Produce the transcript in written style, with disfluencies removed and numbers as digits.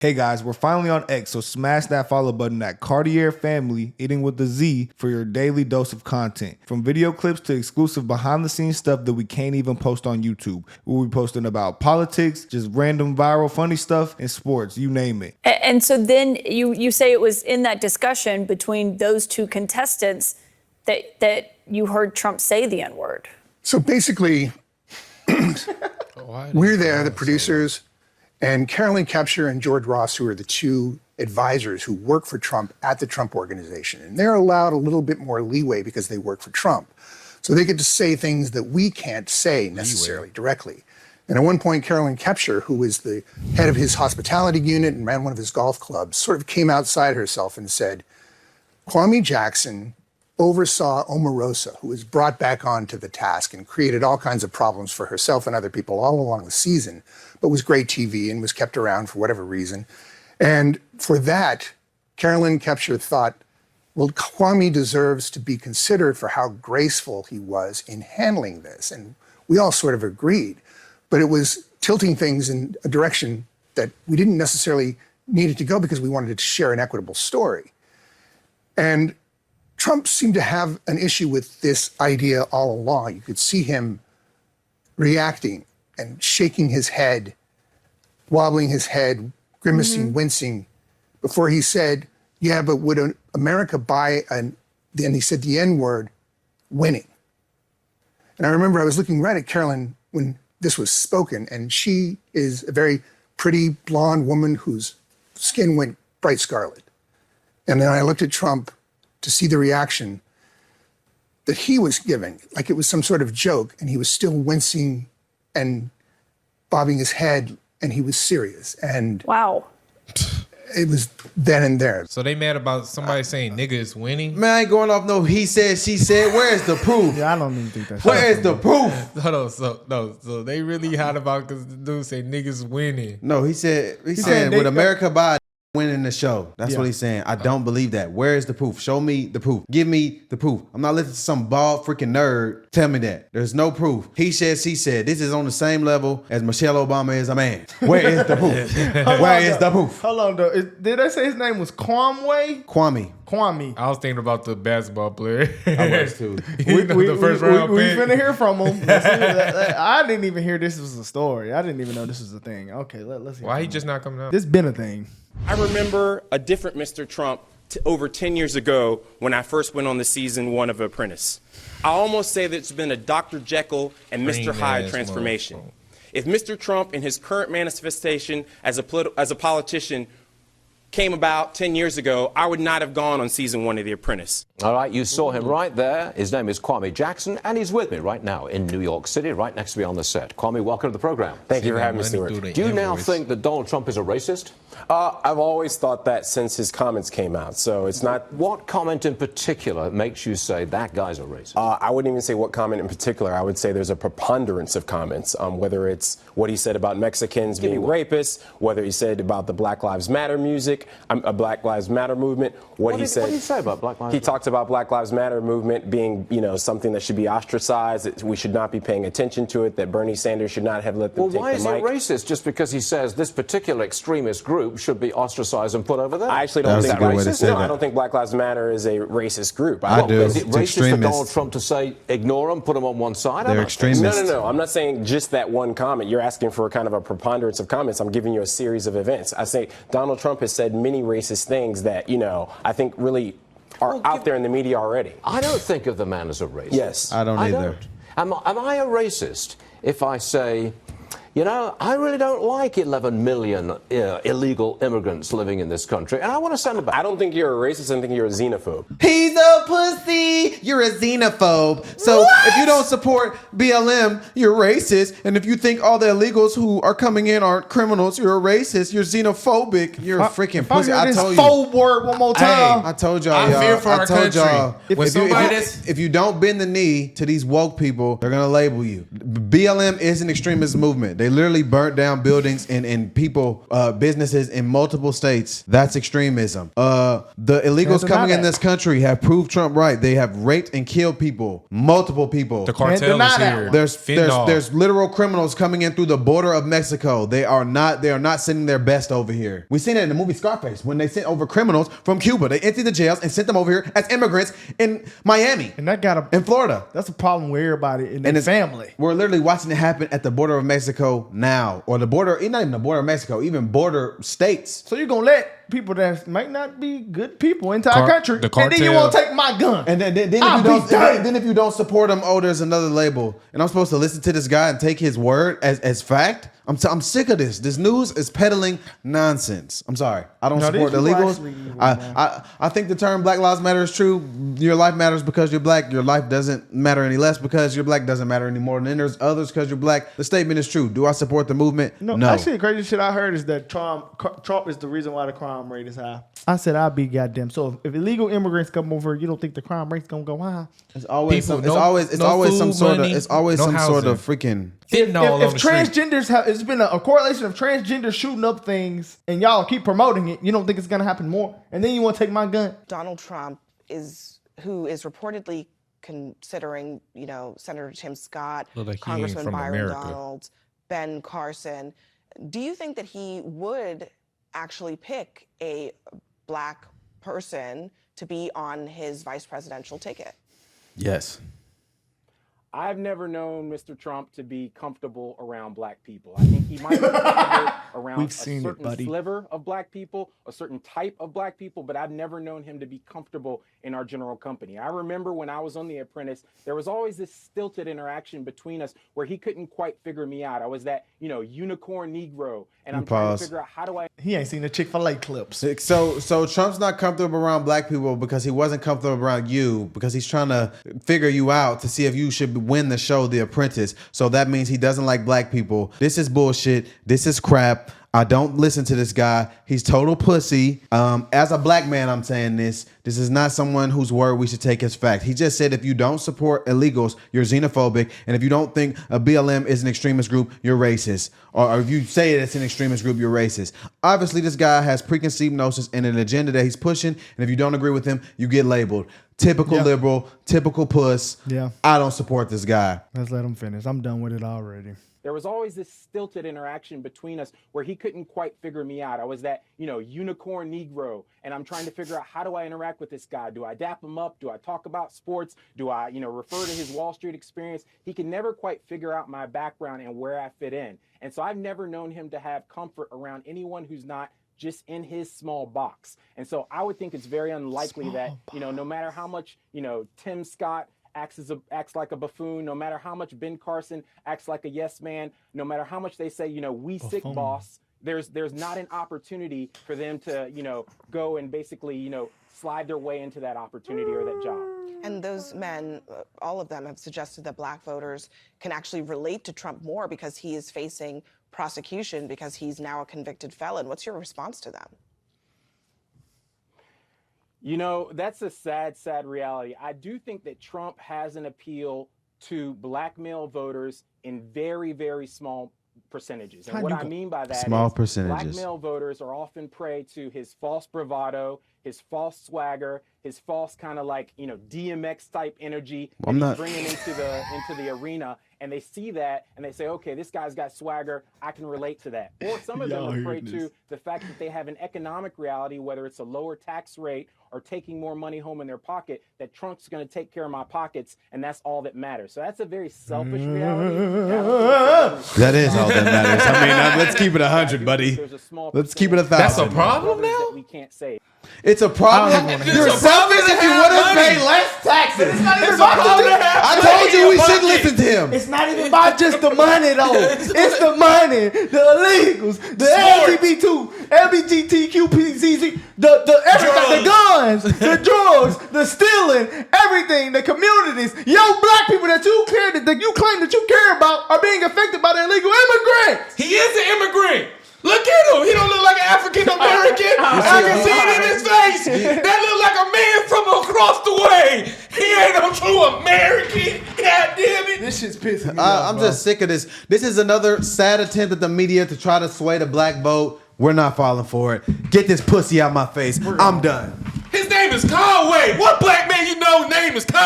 Hey guys, we're finally on X, so smash that follow button at Cartier Family, eating with the Z, for your daily dose of content. From video clips to exclusive behind the scenes stuff that we can't even post on YouTube. We'll be posting about politics, just random viral funny stuff, and sports, you name it. And so then you say it was in that discussion between those two contestants that you heard Trump say the N-word. So basically, we're there, the producers, and Carolyn Kepscher and George Ross, who are the two advisors who work for Trump at the Trump Organization. And they're allowed a little bit more leeway because they work for Trump. So they get to say things that we can't say necessarily directly. And at one point, Carolyn Kepscher, who was the head of his hospitality unit and ran one of his golf clubs, sort of came outside herself and said, Kwame Jackson oversaw Omarosa, who was brought back onto the task and created all kinds of problems for herself and other people all along the season, but was great TV and was kept around for whatever reason. And for that, Carolyn Kepscher thought, well, Kwame deserves to be considered for how graceful he was in handling this. And we all sort of agreed, but it was tilting things in a direction that we didn't necessarily need it to go because we wanted to share an equitable story. And Trump seemed to have an issue with this idea all along. You could see him reacting and shaking his head, wobbling his head, grimacing, wincing, before he said, yeah, but would America buy then he said the N-word, winning. And I remember I was looking right at Carolyn when this was spoken, and she is a very pretty blonde woman whose skin went bright scarlet. And then I looked at Trump to see the reaction that he was giving, like it was some sort of joke, and he was still wincing and bobbing his head, and he was serious. And wow, it was then and there. So they mad about somebody saying nigga is winning? Man, I ain't going off no he said, she said. Where's the proof? Yeah, I don't even think that's Where's the proof? Hold on, so they really hot about because the dude say niggas winning. No, he said would America buy winning the show? That's what he's saying. I don't believe that. Where is the proof? Show me the proof. Give me the proof. I'm not listening to some bald freaking nerd tell me that. There's no proof. He said, she said. This is on the same level as Michelle Obama is a man. Where is the proof? Where is the proof? Hold on, though. Did they say his name was Kwame? Kwame. I was thinking about the basketball player. I was too. The first round we pick. finna hear from him. I didn't even hear this was a story. I didn't even know this was a thing. Okay, let's hear. Why he just not coming out? This been a thing. I remember a different Mr. Trump over 10 years ago when I first went on the season 1 of Apprentice. I almost say that it's been a Dr. Jekyll and Mr. Hyde transformation. If Mr. Trump in his current manifestation as a politician came about 10 years ago, I would not have gone on season 1 of The Apprentice. All right, you saw him right there. His name is Kwame Jackson, and he's with me right now in New York City, right next to me on the set. Kwame, welcome to the program. Thank you for having me, Stuart. Do you now think that Donald Trump is a racist? I've always thought that since his comments came out, so it's not... What comment in particular makes you say that guy's a racist? I wouldn't even say what comment in particular. I would say there's a preponderance of comments, whether it's what he said about Mexicans being rapists, whether he said about the Black Lives Matter music, Black Lives Matter movement, what did he say about Black Lives Matter? He talked about Black Lives Matter movement being, something that should be ostracized, that we should not be paying attention to it, that Bernie Sanders should not have let them take the mic. Well, why is he racist just because he says this particular extremist group should be ostracized and put over there? I actually don't think racist. No, I don't think Black Lives Matter is a racist group. I do. Is it racist for Donald Trump to say ignore them, put them on one side? They're extremists. No. I'm not saying just that one comment. You're asking for kind of a preponderance of comments. I'm giving you a series of events. I say Donald Trump has said many racist things that, I think really are out there in the media already. I don't think of the man as a racist. Yes. I don't either. Am I a racist if I say, I really don't like 11 million illegal immigrants living in this country, and I want to send them back? I don't think you're a racist. I think you're a xenophobe. He's a pussy. You're a xenophobe. So if you don't support BLM, you're racist. And if you think all the illegals who are coming in aren't criminals, you're a racist. You're xenophobic. You're a freaking pussy. I told you. Faux word one more time. I told y'all. I fear for our country. If you don't bend the knee to these woke people, they're gonna label you. BLM is an extremist movement. They literally burnt down buildings and people, businesses in multiple states. That's extremism. The illegals coming in this country have proved Trump right. They have raped and killed people, multiple people. The cartel is here. There's literal criminals coming in through the border of Mexico. They are not sending their best over here. We seen it in the movie Scarface when they sent over criminals from Cuba. They emptied the jails and sent them over here as immigrants in Miami. And that in Florida. That's a problem with everybody in their family. We're literally watching it happen at the border of Mexico now. Or the border, not even the border of Mexico, even border states. So you're going to let people that might not be good people into our country, and then you won't take my gun. And then if you don't support them, there's another label. And I'm supposed to listen to this guy and take his word as fact? I'm sick of this. This news is peddling nonsense. I'm sorry. I don't support the illegals. I think the term Black Lives Matter is true. Your life matters because you're black. Your life doesn't matter any less because you're black. Doesn't matter any more. And then there's others because you're black. The statement is true. Do I support the movement? No. Actually, the crazy shit I heard is that Trump is the reason why the crime rate is high. I said I'd be goddamn. So if illegal immigrants come over, you don't think the crime rate's gonna go high? It's always some sort of freaking. If transgenders it's been a correlation of transgenders shooting up things, and y'all keep promoting it, you don't think it's gonna happen more? And then you want to take my gun? Donald Trump who is reportedly considering, Senator Tim Scott, Congressman Byron Donalds, Ben Carson. Do you think that he would actually pick a black person to be on his vice presidential ticket? Yes. I've never known Mr. Trump to be comfortable around black people. I think he might be comfortable around a certain sliver of black people, a certain type of black people, but I've never known him to be comfortable in our general company. I remember when I was on The Apprentice, there was always this stilted interaction between us where he couldn't quite figure me out. I was that, unicorn Negro, and I'm trying to figure out how do I... He ain't seen the Chick-fil-A clips. So Trump's not comfortable around black people because he wasn't comfortable around you, because he's trying to figure you out to see if you should win the show The Apprentice. So that means he doesn't like black people. This is bullshit. This is crap. I don't listen to this guy. He's total pussy. As a black man, I'm saying this. This is not someone whose word we should take as fact. He just said if you don't support illegals, you're xenophobic. And if you don't think a BLM is an extremist group, you're racist. Or if you say it's an extremist group, you're racist. Obviously, this guy has preconceived notions and an agenda that he's pushing. And if you don't agree with him, you get labeled. Typical liberal, typical puss. Yeah. I don't support this guy. Let's let him finish. I'm done with it already. There was always this stilted interaction between us where he couldn't quite figure me out. I was that, unicorn Negro, and I'm trying to figure out how do I interact with this guy? Do I dap him up? Do I talk about sports? Do I, refer to his Wall Street experience? He can never quite figure out my background and where I fit in. And so I've never known him to have comfort around anyone who's not just in his small box. And so I would think it's very unlikely that, no matter how much, Tim Scott acts like a buffoon, no matter how much Ben Carson acts like a yes man, no matter how much they say, we sick boss, there's not an opportunity for them to, go and basically, slide their way into that opportunity or that job. And those men, all of them have suggested that black voters can actually relate to Trump more because he is facing prosecution because he's now a convicted felon. What's your response to them? That's a sad, sad reality. I do think that Trump has an appeal to black male voters in very, very small percentages. And what I mean by that is black male voters are often prey to his false bravado, his false swagger, his false kind of like, DMX type energy that he's bringing into the arena. And they see that and they say, okay, this guy's got swagger. I can relate to that. Or some of them are prey to the fact that they have an economic reality, whether it's a lower tax rate or taking more money home in their pocket, that Trump's going to take care of my pockets, and that's all that matters. So that's a very selfish reality. That is all that matters. I mean, let's keep it 100, buddy. Let's keep it 1,000. That's a problem now? We can't say. It's a problem. You're selfish if you would have paid less taxes. It's not even about I told you we shouldn't listen to him. It's not even about just the money, though. It's the money, the illegals, the LGBTQPZZ, the everything, the guns, the drugs, the stealing, everything, the communities. Yo, black people that you claim that you care about are being affected by the illegal immigrants. He is an immigrant. Look at him. He don't look like an African American. I can see it in his face. That look like a man from across the way. He ain't no true American. God damn it? This shit's pissing me off. I'm just sick of this. This is another sad attempt at the media to try to sway the black vote. We're not falling for it. Get this pussy out my face. I'm done. His name is Conway. What black man you know name is Conway?